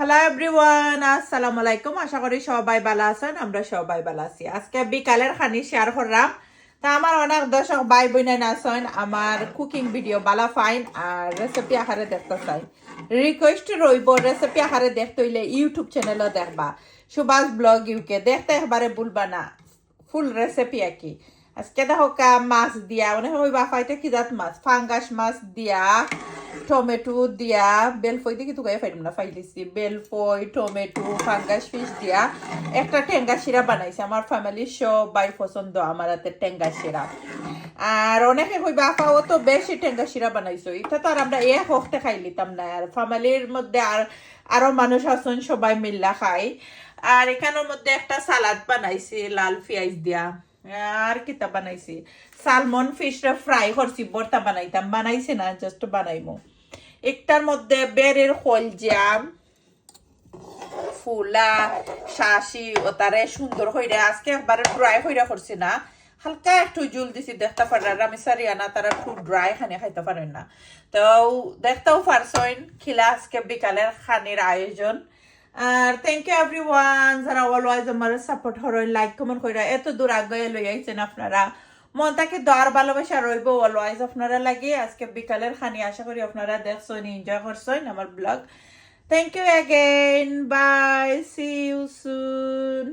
Hello everyone, আসসালামু আলাইকুম। আশা করি সবাই ভালো আছেন। আমরা সবাই ভালো আছি। আজকে বিকালের খানি শেয়ার করলাম। তা আমার অনেক দর্শক ভাই বোনেন আছেন আমার কুকিং ভিডিও ভালো ফাইন আর রেসিপি আকারে দেখতে চাই। রিকোয়েস্ট রইব রেসিপি আকারে দেখতে হইলে ইউটিউব চ্যানেলও দেখবা, সুভাষ ব্লগ ইউকে দেখতে একবারে ভুলবা না। ফুল রেসিপি কি আজকে দেখো মাছ দিয়া অনেক ওই বাফাইতে কি জাত মাছ, ফাঙ্গাস মাছ দিয়া টমেটো দিয়া বেলফই দিয়ে কিন্তু গায়ে ফাইলাম না, ফাইলিছি বেলফই টমেটো ফাঙ্গাস ফিশ দিয়া একটা টেঙ্গা শিরা বানাইছে। আমার ফ্যামিলির সবাই পছন্দ আমার হাতে টেঙ্গা শিরা। আর অনেকে কইবা আপা ও তো বেশি টেঙ্গা শিরা বানাইছো, এটা তো আর আমরা এক হফতে খাই লিতাম না। আর ফ্যামিলির মধ্যে আরো মানুষ আছেন, সবাই মিল্লা খাই। আর এখানের মধ্যে একটা সালাদ বানাইছি লাল পেঁয়াজ দিয়া। আর কিতা বানাইছি সালমন ফিশটা ফ্রাই করছি, ভর্তা বানাইতাম, বানাইছি না, জাস্ট বানাইমু। একটার মধ্যে বেরের খোল জাম ফুলা শাসি ও তারে সুন্দর হইরা আজকে একবারে ড্রাই হইরা করছি না, হালকা একটু জুল দিছি। দেখতে পারেন আমি সারিয়ানা তারা একটু ড্রাই খানি খাইতে পারেন না, তো দেখতেও পারছেন খিলা আজকে বিকালের খানির আয়োজন। আর থ্যাংক ইউ এভরিওয়ান যারা অলওয়াইজ আমার সাপোর্ট হরই, লাইক কমেন্ট কইরা এত দূর আগে লই আইছেন আপনারা। মন তাকে দর ভালোবাসা রইব অলওয়াইজ আপনারা লাগে। আজকে বিকালের খানি আশা করি আপনারা দেখছেন, এনজয় করছেন আমার blog. Thank you again, bye, see you soon.